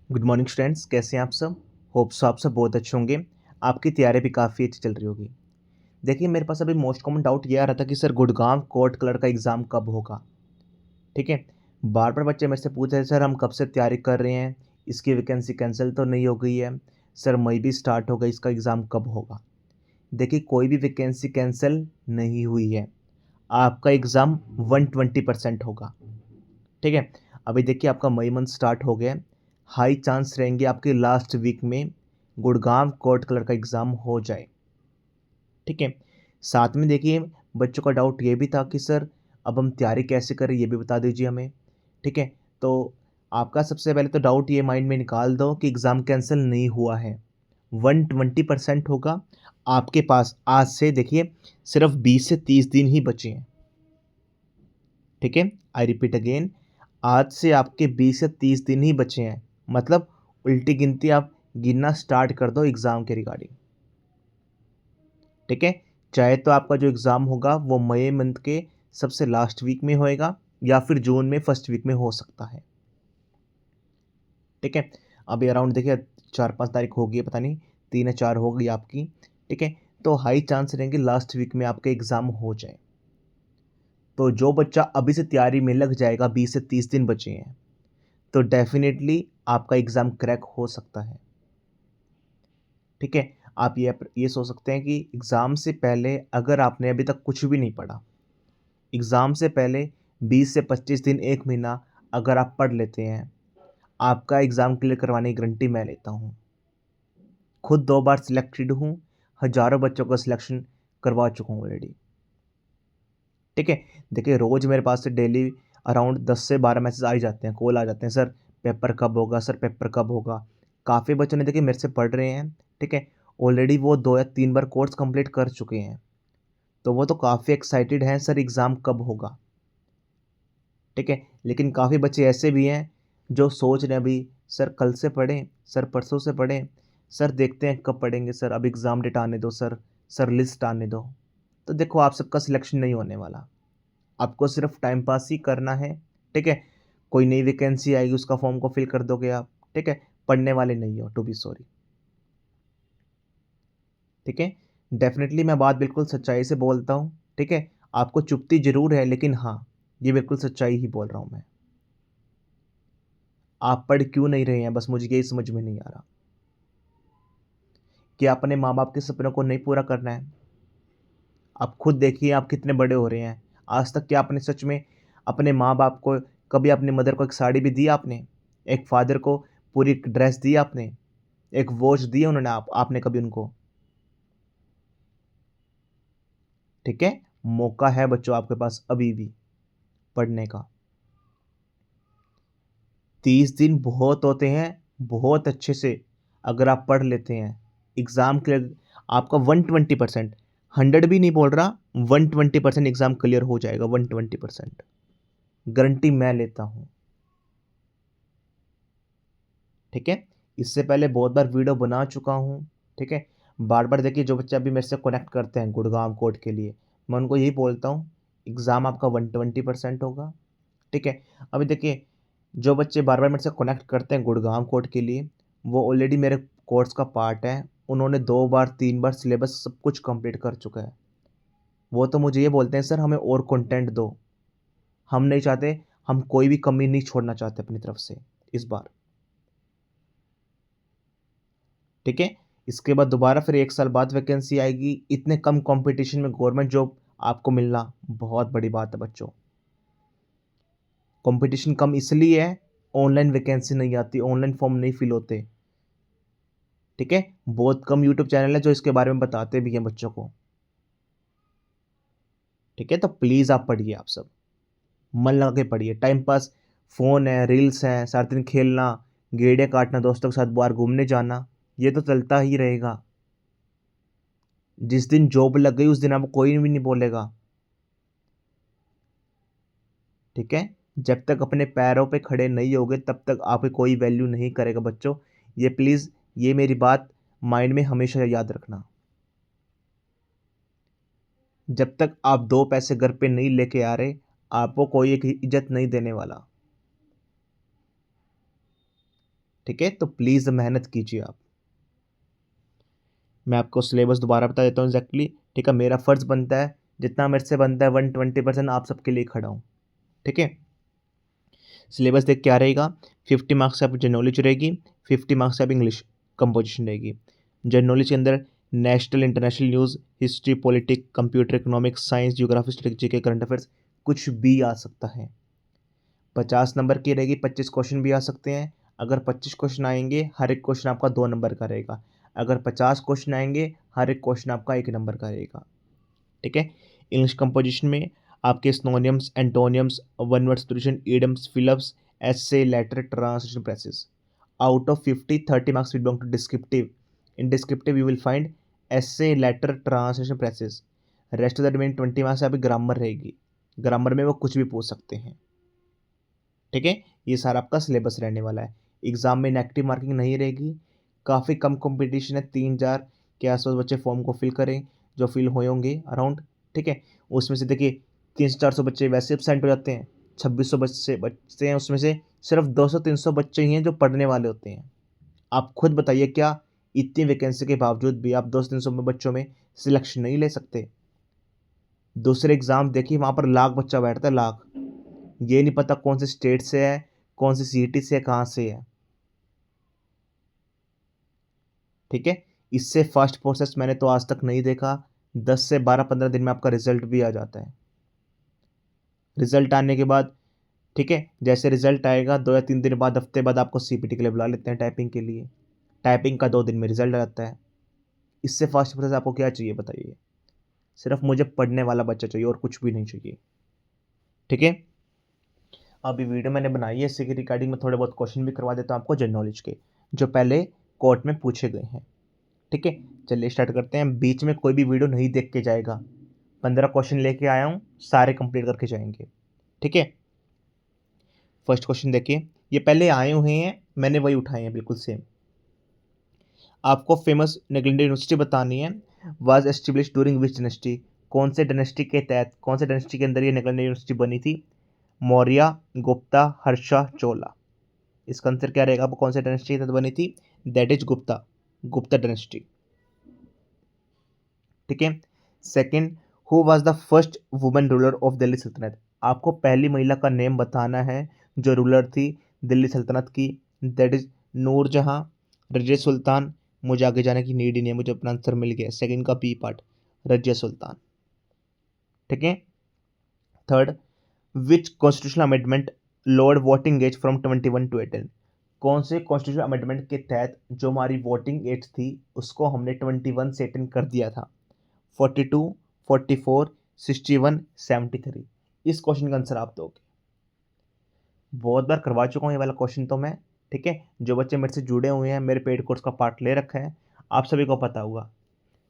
Good morning students, कैसे हैं आप सब। होप सो आप सब बहुत अच्छे होंगे। आपकी तैयारी भी काफ़ी अच्छी चल रही होगी। देखिए, मेरे पास अभी मोस्ट कॉमन डाउट ये आ रहा था कि सर गुड़गांव कोर्ट क्लर्क का एग्ज़ाम कब होगा। ठीक है, बार बार बच्चे मेरे से पूछ रहे हैं, सर हम कब से तैयारी कर रहे हैं, इसकी वैकेंसी कैंसिल तो नहीं हो गई है, सर मई भी स्टार्ट हो गई, इसका एग्ज़ाम कब होगा। देखिए, कोई भी वैकेंसी कैंसिल नहीं हुई है। आपका एग्ज़ाम 120% होगा। ठीक है, अभी देखिए आपका मई मंथ स्टार्ट हो गया है। हाई चांस रहेंगे आपके लास्ट वीक में गुड़गांव कोर्ट कलर का एग्ज़ाम हो जाए। ठीक है, साथ में देखिए बच्चों का डाउट ये भी था कि सर अब हम तैयारी कैसे करें, ये भी बता दीजिए हमें। ठीक है, तो आपका सबसे पहले तो डाउट ये माइंड में निकाल दो कि एग्ज़ाम कैंसिल नहीं हुआ है। 120% होगा। आपके पास आज से देखिए सिर्फ 20 से 30 दिन ही बचे हैं। ठीक है, आई रिपीट अगेन, आज से आपके 20 से 30 दिन ही बचे हैं। मतलब उल्टी गिनती आप गिनना स्टार्ट कर दो एग्ज़ाम के रिगार्डिंग। ठीक है, चाहे तो आपका जो एग्ज़ाम होगा वो मई मंथ के सबसे लास्ट वीक में होएगा या फिर जून में फर्स्ट वीक में हो सकता है। ठीक है, अभी अराउंड देखिए 4-5 तारीख हो गई है, पता नहीं 3 या 4 हो गई आपकी। ठीक है, तो हाई चांस रहेंगे लास्ट वीक में आपका एग्ज़ाम हो जाए। तो जो बच्चा अभी से तैयारी में लग जाएगा, 20 से 30 दिन बचे हैं, तो डेफिनेटली आपका एग्ज़ाम क्रैक हो सकता है। ठीक है, आप ये सोच सकते हैं कि एग्ज़ाम से पहले अगर आपने अभी तक कुछ भी नहीं पढ़ा, एग्ज़ाम से पहले 20 से 25 दिन 1 महीना अगर आप पढ़ लेते हैं, आपका एग्ज़ाम क्लियर करवाने की गारंटी मैं लेता हूँ। खुद 2 बार सिलेक्टेड हूँ, हज़ारों बच्चों का सिलेक्शन करवा चुका हूँ ऑलरेडी। ठीक है, देखिए रोज़ मेरे पास से डेली अराउंड 10 से 12 मैसेज आ ही जाते हैं, कॉल आ जाते हैं, सर पेपर कब होगा, सर पेपर कब होगा। काफ़ी बच्चों ने देखिए मेरे से पढ़ रहे हैं। ठीक है, ऑलरेडी वो 2 या 3 बार कोर्स कंप्लीट कर चुके हैं, तो वो तो काफ़ी एक्साइटेड हैं सर एग्ज़ाम कब होगा। ठीक है, लेकिन काफ़ी बच्चे ऐसे भी हैं जो सोच रहे हैं अभी, सर कल से पढ़ें, सर परसों से पढ़ें, सर देखते हैं कब पढ़ेंगे, सर अब एग्ज़ाम डेट आने दो, सर लिस्ट आने दो। तो देखो आप सबका सिलेक्शन नहीं होने वाला। आपको सिर्फ टाइम पास ही करना है। ठीक है, कोई नई वैकेंसी आएगी उसका फॉर्म को फिल कर दोगे आप। ठीक है, पढ़ने वाले नहीं हो, टू बी सॉरी। ठीक है, डेफिनेटली मैं बात बिल्कुल सच्चाई से बोलता हूँ। ठीक है, आपको चुभती ज़रूर है, लेकिन हाँ, ये बिल्कुल सच्चाई ही बोल रहा हूँ मैं। आप पढ़ क्यों नहीं रहे हैं, बस मुझे यही समझ में नहीं आ रहा कि अपने माँ बाप के सपनों को नहीं पूरा करना है। आप खुद देखिए आप कितने बड़े हो रहे हैं। आज तक क्या आपने सच में अपने माँ बाप को, कभी अपनी मदर को एक साड़ी भी दी आपने, एक फादर को पूरी ड्रेस दी आपने, एक वॉच दी उन्होंने, आपने कभी उनको। ठीक है, मौका है बच्चों आपके पास अभी भी पढ़ने का। 30 दिन बहुत होते हैं, बहुत अच्छे से अगर आप पढ़ लेते हैं एग्ज़ाम क्लियर, आपका 120%, 100 भी नहीं बोल रहा, 120% एग्ज़ाम क्लियर हो जाएगा। 120% गारंटी मैं लेता हूँ। ठीक है, इससे पहले बहुत बार वीडियो बना चुका हूँ। ठीक है, बार बार देखिए जो बच्चे अभी मेरे से कनेक्ट करते हैं गुड़गांव कोर्ट के लिए, मैं उनको यही बोलता हूँ एग्ज़ाम आपका 120% होगा। ठीक है, अभी देखिए जो बच्चे बार बार मेरे से कनेक्ट करते हैं गुड़गांव कोर्ट के लिए, वो ऑलरेडी मेरे कोर्स का पार्ट है। उन्होंने 2 बार 3 बार सिलेबस सब कुछ कंप्लीट कर चुका है। वो तो मुझे ये बोलते हैं, सर हमें और कंटेंट दो। हम नहीं चाहते, हम कोई भी कमी नहीं छोड़ना चाहते अपनी तरफ से इस बार। ठीक है, इसके बाद दोबारा फिर 1 साल बाद वैकेंसी आएगी। इतने कम कंपटीशन में गवर्नमेंट जॉब आपको मिलना बहुत बड़ी बात है बच्चों। कंपटीशन कम इसलिए है, ऑनलाइन वैकेंसी नहीं आती, ऑनलाइन फॉर्म नहीं फिल होते। ठीक है, बहुत कम यूट्यूब चैनल है जो इसके बारे में बताते भी हैं बच्चों को। ठीक है, तो प्लीज़ आप पढ़िए, आप सब मन लगा के पढ़िए। टाइम पास फ़ोन है, रील्स हैं, सारा दिन खेलना, गेड़िया काटना, दोस्तों के साथ बाहर घूमने जाना, ये तो चलता ही रहेगा। जिस दिन जॉब लग गई उस दिन आपको कोई भी नहीं बोलेगा। ठीक है, जब तक अपने पैरों पे खड़े नहीं होगे तब तक आपकी कोई वैल्यू नहीं करेगा बच्चों। ये प्लीज़, ये मेरी बात माइंड में हमेशा याद रखना। जब तक आप 2 पैसे घर पे नहीं लेके आ रहे, आपको कोई एक इज्जत नहीं देने वाला। ठीक है, तो प्लीज़ मेहनत कीजिए आप। मैं आपको सिलेबस दोबारा बता देता हूँ एग्जैक्टली। ठीक है, मेरा फ़र्ज़ बनता है, जितना मेरे से बनता है 120% आप सबके लिए खड़ा हूँ। ठीक है, सिलेबस देख क्या रहेगा। 50 मार्क्स से आपकी जनरल नॉलेज रहेगी, 50 मार्क्स से आप इंग्लिश कंपोजिशन रहेगी। जनरल नॉलेज के अंदर national international news, history, politics, computer, economics, science, geography, strategy के करंट अफेयर्स, कुछ भी आ सकता है। 50 नंबर की रहेगी, 25 क्वेश्चन भी आ सकते हैं। अगर 25 क्वेश्चन आएंगे, हर एक क्वेश्चन आपका 2 नंबर का रहेगा। अगर 50 क्वेश्चन आएंगे, हर एक क्वेश्चन आपका 1 नंबर का रहेगा। ठीक है, इंग्लिश कंपोजिशन में आपके synonyms, antonyms, one word substitution, idioms, fill ups, essay, letter, translation, precis. Out of 50, 30 marks will belong to descriptive. In descriptive you will find essay, letter, translation, presses. Rest of the remaining 20 marks आपकी grammar रहेगी। Grammar में वो कुछ भी पूछ सकते हैं। ठीक है, ये सारा आपका सिलेबस रहने वाला है। एग्जाम में नेगेटिव मार्किंग नहीं रहेगी। काफ़ी कम कंपटीशन है, 3,000 के आसपास बच्चे फॉर्म को फिल करें, जो फिल हुए होंगे अराउंड। ठीक है, उसमें से देखिए 300-400 बच्चे वैसे एब्सेंट हो जाते हैं, 2600 बच्चे बचते हैं, उसमें से सिर्फ 200-300 बच्चे ही हैं जो पढ़ने वाले होते हैं। आप खुद बताइए, क्या इतनी वैकेंसी के बावजूद भी आप 200-300 बच्चों में सिलेक्शन नहीं ले सकते? दूसरे एग्जाम देखिए, वहाँ पर लाख बच्चा बैठता है, लाख। ये नहीं पता कौन से स्टेट से है, कौन सी सिटी से है, कहाँ से है। ठीक है, इससे फास्ट प्रोसेस मैंने तो आज तक नहीं देखा। 10 से 12-15 दिन में आपका रिजल्ट भी आ जाता है। रिजल्ट आने के बाद, ठीक है, जैसे रिजल्ट आएगा 2 या 3 दिन बाद, हफ्ते बाद आपको सीपीटी के लिए बुला लेते हैं टाइपिंग के लिए। टाइपिंग का 2 दिन में रिजल्ट आ जाता है। इससे फास्ट प्रोसेस आपको क्या चाहिए बताइए? सिर्फ मुझे पढ़ने वाला बच्चा चाहिए और कुछ भी नहीं चाहिए। ठीक है, अभी वीडियो मैंने बनाई है, इससे रिगार्डिंग में थोड़े बहुत क्वेश्चन भी करवा देता हूँ आपको जनरल नॉलेज के, जो पहले कोर्ट में पूछे गए हैं। ठीक है, चलिए स्टार्ट करते हैं। बीच में कोई भी वीडियो नहीं देख के जाएगा। 15 क्वेश्चन लेके आया हूँ, सारे कंप्लीट करके जाएंगे। ठीक है, फर्स्ट क्वेश्चन देखिए, ये पहले आए हुए हैं, मैंने वही उठाए हैं बिल्कुल सेम। आपको फेमस नेगलेंडर यूनिवर्सिटी बतानी है। Was establish during which dynasty? कौन से डायनेस्टी के तहत, कौन से डायनेस्टी के अंदर ये नेगलेंडर यूनिवर्सिटी बनी थी? मौर्य, गुप्ता, हर्षा, चोला। इसका आंसर क्या रहेगा? कौन से डायनेस्टी के तहत बनी थी? That is Gupta, Gupta dynasty. ठीक है, second, who was the first women ruler of Delhi सल्तनत? आपको पहली महिला का नेम बताना है जो रूलर थी दिल्ली सल्तनत की। That is Noor Jahan, Razia Sultan. मुझे आगे जाने की नीड ही नहीं है, मुझे अपना आंसर मिल गया। सेकंड का बी पार्ट, रजिया सुल्तान। ठीक है, third, which constitutional amendment lowered voting age from 21 to 18? कौन से कॉन्स्टिट्यूशनल अमेंडमेंट के तहत जो हमारी वोटिंग एज थी उसको हमने 21 से 18 कर दिया था? 42, 44, 61, 73। इस क्वेश्चन का आंसर आप दोगे। बहुत बार करवा चुका हूँ ये वाला क्वेश्चन तो मैं। ठीक है, जो बच्चे मेरे से जुड़े हुए हैं, मेरे पेड कोर्स का पार्ट ले रखा है, आप सभी को पता होगा।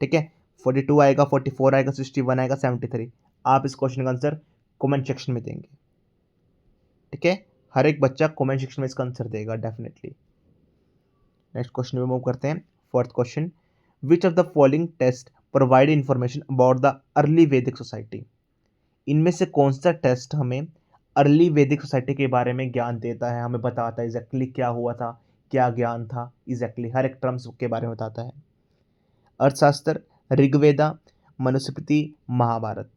ठीक है, 42 आएगा, 44 आएगा, 61 आएगा, 73। आप इस क्वेश्चन का आंसर कमेंट सेक्शन में देंगे। ठीक है, हर एक बच्चा कमेंट सेक्शन में इसका आंसर देगा डेफिनेटली। नेक्स्ट क्वेश्चन में मूव करते हैं। Fourth question, which of the following test provide information about the early Vedic society? इनमें से कौन सा टेस्ट हमें अर्ली वैदिक सोसाइटी के बारे में ज्ञान देता है, हमें बताता है एग्जैक्टली क्या हुआ था, क्या ज्ञान था, एग्जैक्टली हर एक टर्म्स के बारे में बताता है? अर्थशास्त्र, ऋग्वेदा, मनुस्मृति, महाभारत।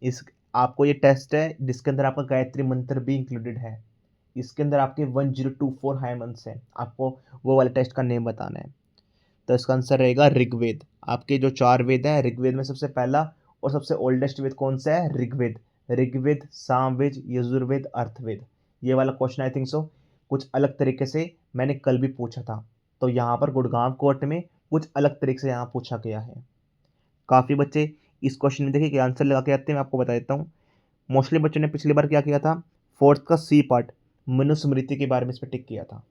इस आपको ये टेस्ट है जिसके अंदर आपका गायत्री मंत्र भी इंक्लूडेड है। इसके अंदर आपके 1024 हाई मंथ्स हैं, आपको वो वाले टेस्ट का नेम बताना है। तो इसका आंसर रहेगा ऋग्वेद। आपके जो 4 वेद हैं, ऋग्वेद में सबसे पहला और सबसे ओल्डेस्ट वेद कौन सा है? ऋग्वेद। ऋग्वेद, सामवेद, यजुर्वेद, अर्थवेद। ये वाला क्वेश्चन आई थिंक सो कुछ अलग तरीके से मैंने कल भी पूछा था, तो यहाँ पर गुड़गांव कोर्ट में कुछ अलग तरीके से यहाँ पूछा गया है। काफ़ी बच्चे इस क्वेश्चन में देखिए कि आंसर लगा के आते हैं, मैं आपको बता देता हूँ। मोस्टली बच्चों ने पिछली बार क्या किया था? फोर्थ का सी पार्ट, मनुस्मृति के बारे में इस पर टिक किया था,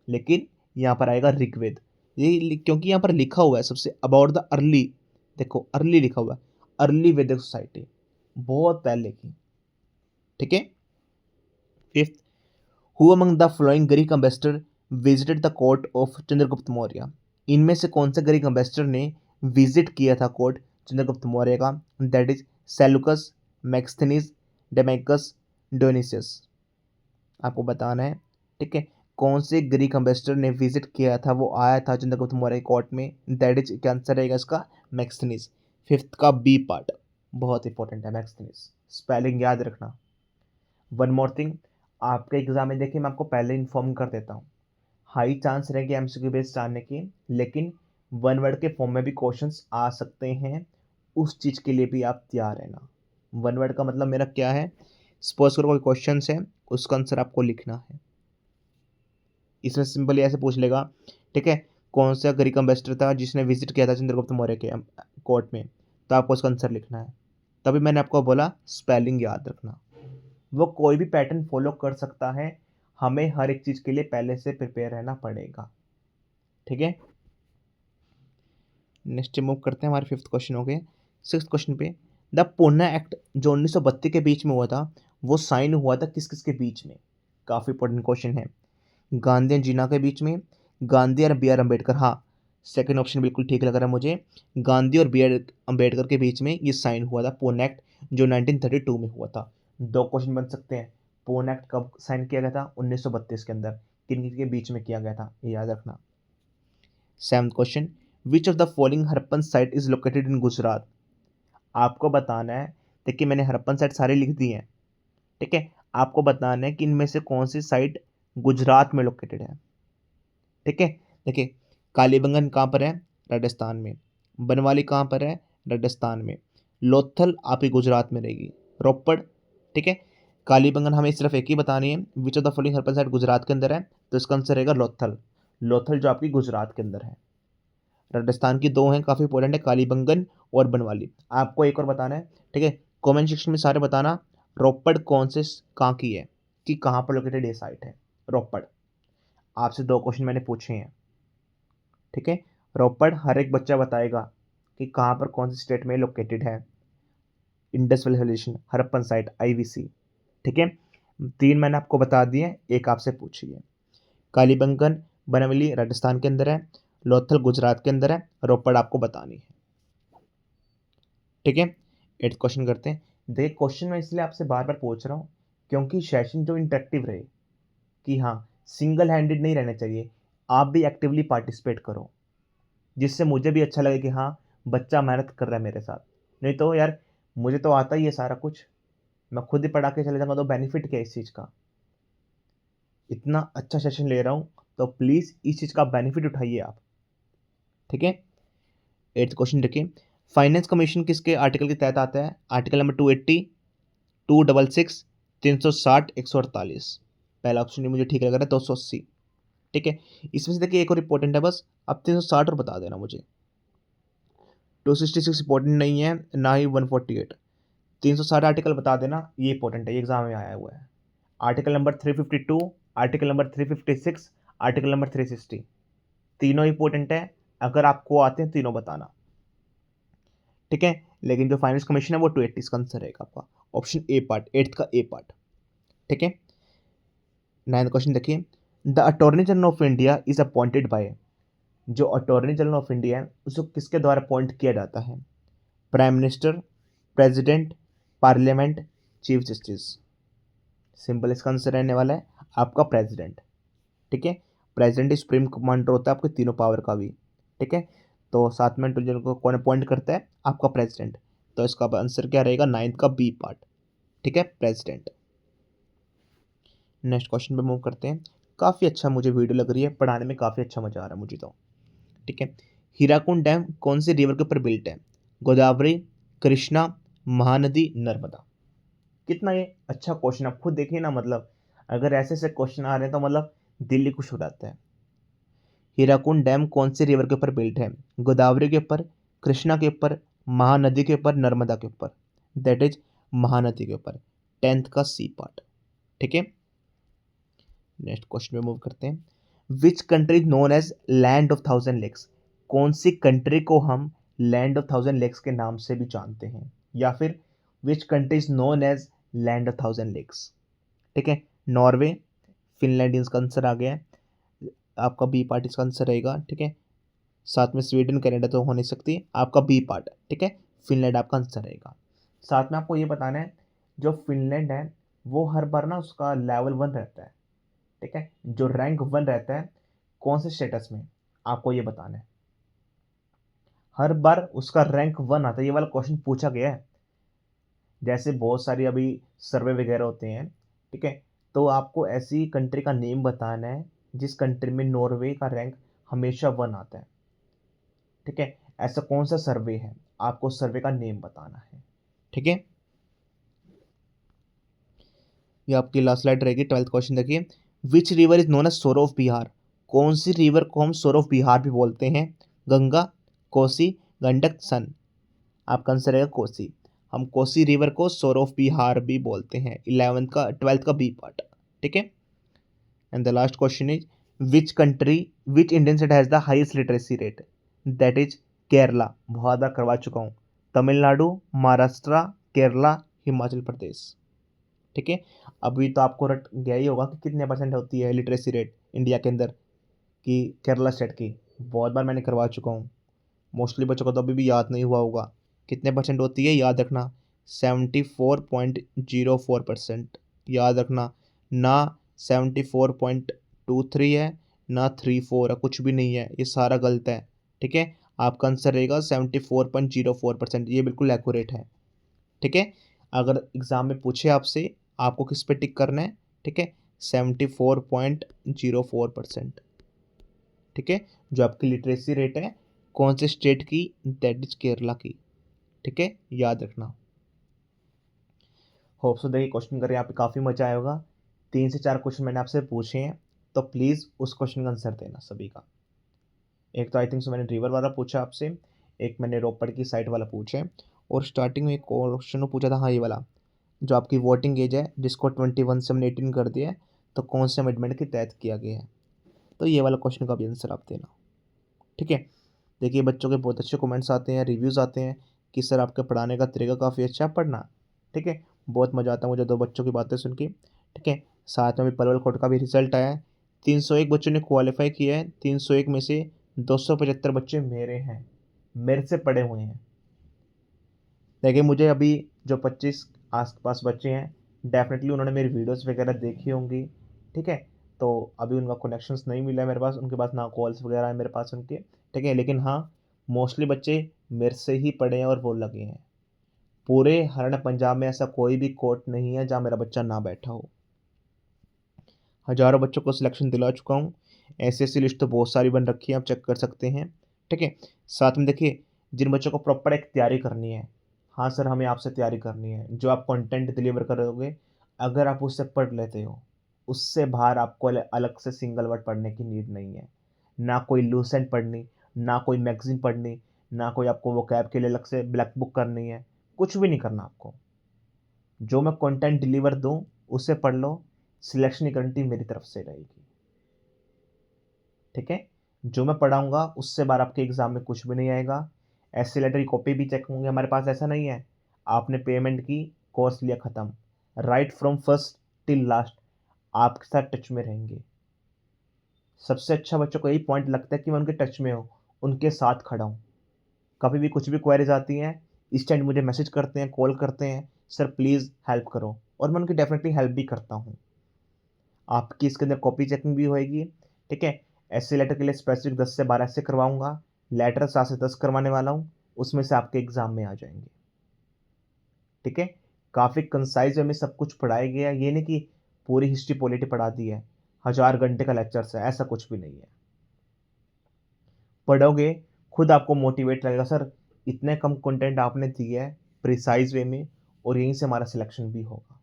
लेकिन यहाँ पर आएगा ऋग्वेद। ये क्योंकि यहाँ पर लिखा हुआ है सबसे अबाउट द अर्ली, देखो अर्ली लिखा हुआ है, अर्ली वैदिक सोसाइटी, बहुत पहले की। ठीक है, fifth, who among the flowing Greek ambassador visited the court of Chandragupta Maurya? इनमें से कौन से ग्रीक एम्बेसडर ने विजिट किया था कोर्ट चंद्रगुप्त मौर्य का? That is Seleucus, Megasthenes, Deimachus, Dionysius. आपको बताना है। ठीक है। कौन से ग्रीक एम्बेसडर ने विजिट किया था, वो आया था चंद्रगुप्त मौर्य कोर्ट में, दैट इज क्या आंसर रहेगा इसका, मैक्सथनीज। फिफ्थ का बी पार्ट बहुत इंपॉर्टेंट है, मैक्सथनीज, स्पेलिंग याद रखना। वन मोर थिंग, आपके एग्जाम में देखिए मैं आपको पहले इन्फॉर्म कर देता हूँ, हाई चांस रहेंगे एमसीक्यू बेस्ड जानने की, लेकिन वन वर्ड के फॉर्म में भी क्वेश्चंस आ सकते हैं, उस चीज़ के लिए भी आप तैयार रहना। वन वर्ड का मतलब मेरा क्या है, सपोज करो कोई क्वेश्चन है, उसका आंसर आपको लिखना है। इसमें सिंपली ऐसे पूछ लेगा, ठीक है, कौन सा ग्रीक एम्बेसडर था जिसने विजिट किया था चंद्रगुप्त मौर्य के कोर्ट में, तो आपको उसका आंसर लिखना है। तभी मैंने आपको बोला स्पेलिंग याद रखना। वो कोई भी पैटर्न फॉलो कर सकता है, हमें हर एक चीज़ के लिए पहले से प्रिपेयर रहना पड़ेगा, ठीक है। नेक्स्ट मूव करते हैं, हमारे फिफ्थ क्वेश्चन हो गए। सिक्स क्वेश्चन पे, द पूना एक्ट जो 1932 के बीच में हुआ था, वो साइन हुआ था किस किस के बीच में, काफ़ी इंपॉर्टेंट क्वेश्चन है। गांधी और जीना के बीच में, गांधी और बी आर अम्बेडकर, हाँ सेकंड ऑप्शन बिल्कुल ठीक लग रहा है मुझे, गांधी और बी आर अम्बेडकर के बीच में ये साइन हुआ था पूना एक्ट, जो 1932 में हुआ था। दो क्वेश्चन बन सकते हैं, पूना एक्ट कब साइन किया गया था, 1932 के अंदर, किन किन के बीच में किया गया था, ये याद रखना। Seventh question, which of the following Harappan site is located in Gujarat, आपको बताना है, देखिए मैंने हरप्पन साइट सारी लिख दी हैं, ठीक है, आपको बताना है कि इनमें से कौन सी साइट गुजरात में लोकेटेड है, ठीक है। देखिए कालीबंगन कहाँ पर है, राजस्थान में, बनवाली कहाँ पर है, राजस्थान में, लोथल आपकी गुजरात में रहेगी, रोपड़, ठीक है। कालीबंगन हमें सिर्फ एक ही बतानी है, विच of the following Harappan site Gujarat के अंदर है, तो इसका आंसर रहेगा लोथल, लोथल जो आपकी गुजरात के अंदर है। राजस्थान की दो हैं काफ़ी इंपॉर्टेंट है, कालीबंगन और बनवाली। आपको एक और बताना है, ठीक है, कमेंट सेक्शन में सारे बताना रोपड़ कौन से कहाँ की है, कि कहाँ पर लोकेटेड ये साइट है रोपड़। आपसे दो क्वेश्चन मैंने पूछे हैं, ठीक है। रोपड़ हर एक बच्चा बताएगा कि कहाँ पर कौन सी स्टेट में लोकेटेड है, Indus valley civilization, Harappan site, IVC, ठीक है। तीन मैंने आपको बता दिए, एक आपसे पूछिए। कालीबंगन बनवली राजस्थान के अंदर है, लोथल गुजरात के अंदर है, रोपड़ आपको बतानी है, ठीक है। एट क्वेश्चन करते हैं। देखिए क्वेश्चन मैं इसलिए आपसे बार बार पूछ रहा हूँ क्योंकि सेशन जो इंटरेक्टिव रहे, कि हाँ सिंगल हैंडेड नहीं रहना चाहिए, आप भी एक्टिवली पार्टिसिपेट करो, जिससे मुझे भी अच्छा लगे कि हाँ बच्चा मेहनत कर रहा है मेरे साथ। नहीं तो यार मुझे तो आता ही है सारा कुछ, मैं खुद ही पढ़ा के चले जाऊँगा तो बेनिफिट क्या है इस चीज़ का। इतना अच्छा सेशन ले रहा हूँ तो प्लीज़ इस चीज़ का बेनिफिट उठाइए आप, ठीक है। एट्थ क्वेश्चन देखिए, फाइनेंस कमीशन किसके आर्टिकल के तहत आता है, आर्टिकल नंबर 280, 266, 360, 148। पहला ऑप्शन मुझे ठीक लग रहा है, 280, ठीक है। इसमें से देखिए एक और इंपॉर्टेंट है, बस अब 360 और बता देना मुझे, 266 इंपॉर्टेंट नहीं है, ना ही 148, 360 आर्टिकल बता देना, ये इंपॉर्टेंट है, ये एग्जाम में आया हुआ है। Article number 352, article number 356, article number 360, तीनों इंपॉर्टेंट है, अगर आपको आते हैं तीनों बताना, ठीक है। लेकिन जो फाइनेंस कमीशन है वो 280 का आंसर रहेगा आपका, ऑप्शन ए पार्ट, एट्थ का ए पार्ट, ठीक है। नाइन्थ क्वेश्चन देखिए, the attorney general of India is appointed by, जो अटॉर्नी जनरल ऑफ इंडिया है उसको किसके द्वारा अपॉइंट किया जाता है, prime minister, president, parliament, chief justice. Simple इसका आंसर रहने वाला है आपका प्रेसिडेंट, ठीक है। प्रेसिडेंट सुप्रीम कमांडर होता है आपके तीनों पावर का भी, ठीक है। तो साथ में जनरल को कौन अपॉइंट करता है, आपका प्रेसिडेंट, तो इसका आंसर क्या रहेगा, नाइन्थ का बी पार्ट, ठीक है, प्रेसिडेंट। नेक्स्ट क्वेश्चन पे मूव करते हैं। काफ़ी अच्छा मुझे वीडियो लग रही है, पढ़ाने में काफ़ी अच्छा मजा आ रहा है मुझे तो, ठीक है। हीराकुंड डैम कौन सी रिवर के ऊपर बिल्ट है, गोदावरी, कृष्णा, महानदी, नर्मदा। कितना ये अच्छा क्वेश्चन, आप खुद देखिए ना, मतलब अगर ऐसे ऐसे क्वेश्चन आ रहे हैं तो मतलब दिल ही खुश हो जाता है। हीराकुंड डैम कौन सी रिवर के ऊपर बिल्ट है, गोदावरी के ऊपर, कृष्णा के ऊपर, महानदी के ऊपर, नर्मदा के ऊपर, दैट इज महानदी के ऊपर, टेंथ का सी पार्ट, ठीक है। नेक्स्ट क्वेश्चन पे मूव करते हैं। Which country known as land of thousand lakes, कौन सी कंट्री को हम लैंड ऑफ थाउजेंड लेक्स के नाम से भी जानते हैं, या फिर which country is known as land of thousand lakes, ठीक है। नॉर्वे, फिनलैंड इसका आंसर आ गया है, आपका बी पार्ट इसका आंसर रहेगा, ठीक है। साथ में स्वीडन कनाडा तो हो नहीं सकती, आपका बी पार्ट, ठीक है, फिनलैंड आपका आंसर रहेगा। साथ में आपको ये बताना है, जो फिनलैंड है वो हर बार ना उसका लेवल 1 रहता है, ठीक ठीक है। जो रैंक 1 रहता है कौन से स्टेटस में, आपको ये बताना है। हर बार उसका रैंक 1 आता है, ये वाला क्वेश्चन पूछा गया है। जैसे बहुत सारी अभी सर्वे वगैरह होते हैं, ठीक है, तो आपको ऐसी कंट्री का नेम बताना है जिस कंट्री में नॉर्वे का रैंक हमेशा 1 आता है, ठीक है। ऐसा कौन सा सर्वे है, आपको सर्वे का नेम बताना है, ठीक है। ये आपकी लास्ट स्लाइड रहेगी। 12th क्वेश्चन देखिए, which river is known as sorrow of Bihar. कौन सी रिवर को हम सोर ऑफ बिहार भी बोलते हैं? गंगा, कोसी, गंडक, सन। आपका आंसर रहेगा कोसी। हम कोसी रिवर को सोर ऑफ बिहार भी बोलते हैं। 12th का बी पार्ट, ठीक है। And the last question is, which Indian state has the highest literacy rate? That is Kerala. बहुत बार करवा चुका हूँ। तमिलनाडु, महाराष्ट्र, केरला, हिमाचल प्रदेश, ठीक है। अभी तो आपको रट गया ही होगा कि कितने परसेंट होती है लिटरेसी रेट इंडिया के अंदर की, केरला स्टेट की। बहुत बार मैंने करवा चुका हूँ, मोस्टली बच्चों को तो अभी भी याद नहीं हुआ होगा। कितने परसेंट होती है याद रखना, 74.04%। याद रखना, ना 74.23 है ना 34 है, कुछ भी नहीं है, ये सारा गलत है, ठीक है। आपका आंसर रहेगा 74.04%, ये बिल्कुल एक्यूरेट है, ठीक है। अगर एग्ज़ाम में पूछे आपसे आपको किस पे टिक करना है, ठीक है, 74.04%, ठीक है। जो आपकी लिटरेसी रेट है कौन से स्टेट की, दैट इज केरला की, ठीक है, याद रखना। होप सो देखिए क्वेश्चन कर यहाँ पे काफ़ी मजा आया होगा। 3 से 4 क्वेश्चन मैंने आपसे पूछे हैं, तो प्लीज़ उस क्वेश्चन का आंसर देना सभी का। एक तो आई थिंक सो मैंने रिवर वाला पूछा आपसे, एक मैंने रोपड़ की साइड वाला पूछा है, और स्टार्टिंग में एक क्वेश्चन पूछा था, हाँ ये वाला, जो आपकी वोटिंग एज है जिसको 21 से हमने 18 कर दिया है, तो कौन से अमेंडमेंट के तहत किया गया है। तो ये वाला क्वेश्चन का भी आंसर आप देना, ठीक है। देखिए बच्चों के बहुत अच्छे कमेंट्स आते हैं, रिव्यूज़ आते हैं कि सर आपके पढ़ाने का तरीका काफ़ी अच्छा है, पढ़ना, ठीक है। बहुत मज़ा आता है मुझे 2 बच्चों की बातें सुन के, ठीक है। साथ में भी पलवल कोर्ट का भी रिजल्ट आया है। 301 बच्चों ने क्वालिफाई किया है, 301 में से 275 बच्चे मेरे हैं, मेरे से पढ़े हुए हैं। देखिए मुझे अभी जो 25 आस पास बच्चे हैं, डेफिनेटली उन्होंने मेरी वीडियोस वगैरह देखी होंगी, ठीक है। तो अभी उनका कनेक्शंस नहीं मिला है मेरे पास, उनके पास ना कॉल्स वगैरह है मेरे पास उनके, ठीक है। लेकिन हाँ, मोस्टली बच्चे मेरे से ही पढ़े हैं और वो लगे हैं। पूरे हरियाणा पंजाब में ऐसा कोई भी कोर्ट नहीं है जहाँ मेरा बच्चा ना बैठा हो। हज़ारों बच्चों को सिलेक्शन दिला चुका हूँ। ऐसी लिस्ट तो बहुत सारी बन रखी है, आप चेक कर सकते हैं, ठीक है। साथ में देखिए जिन बच्चों को प्रॉपर एक तैयारी करनी है, हाँ सर हमें आपसे तैयारी करनी है, जो आप कंटेंट डिलीवर करोगे, अगर आप उससे पढ़ लेते हो, उससे बाहर आपको अलग से सिंगल वर्ड पढ़ने की नीड नहीं है। ना कोई लूसेंट पढ़नी, ना कोई मैगजीन पढ़नी, ना कोई आपको वोकैब के लिए अलग से ब्लैक बुक करनी है, कुछ भी नहीं करना आपको। जो मैं कंटेंट डिलीवर दूँ उससे पढ़ लो, सिलेक्शन की गारंटी मेरी तरफ से रहेगी, ठीक है। जो मैं पढ़ाऊँगा उससे बाहर आपके एग्ज़ाम में कुछ भी नहीं आएगा। ऐसे लेटर की कॉपी भी चेक होंगे हमारे पास, ऐसा नहीं है आपने पेमेंट की, कोर्स लिया ख़त्म। Right from first till last आपके साथ टच में रहेंगे। सबसे अच्छा बच्चों को यही पॉइंट लगता है कि मैं उनके टच में हूँ, उनके साथ खड़ा हूँ। कभी भी कुछ भी क्वेरीज आती हैं, इंस्टेंट मुझे मैसेज करते हैं, कॉल करते हैं, सर प्लीज़ हेल्प करो, और मैं उनकी डेफिनेटली हेल्प भी करता हूँ। आपकी इसके अंदर कॉपी चेकिंग भी होएगी, ठीक है। ऐसे लेटर के लिए स्पेसिफिक 10 से 12 ऐसे करवाऊंगा, लेटर 7 से 10 करवाने वाला हूँ, उसमें से आपके एग्जाम में आ जाएंगे, ठीक है। काफ़ी कंसाइज वे में सब कुछ पढ़ाया गया है, ये नहीं कि पूरी हिस्ट्री पॉलिटी पढ़ा दी है, 1000 घंटे का लेक्चर्स है, ऐसा कुछ भी नहीं है। पढ़ोगे खुद आपको मोटिवेट रहेगा, सर इतने कम कंटेंट आपने दिया है प्रिसाइज वे में, और यहीं से हमारा सिलेक्शन भी होगा,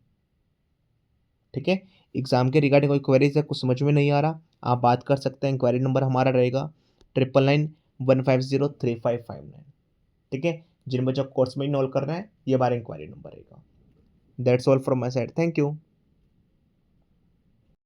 ठीक है। एग्जाम के रिगार्डिंग कोई क्वेरीज है, कुछ समझ में नहीं आ रहा, आप बात कर सकते हैं। इंक्वायरी नंबर हमारा रहेगा 9991503559, ठीक है। जिन बच्चों को कोर्स में इनरोल करना है, ये हमारा इंक्वायरी नंबर रहेगा। That's all from my side, thank you.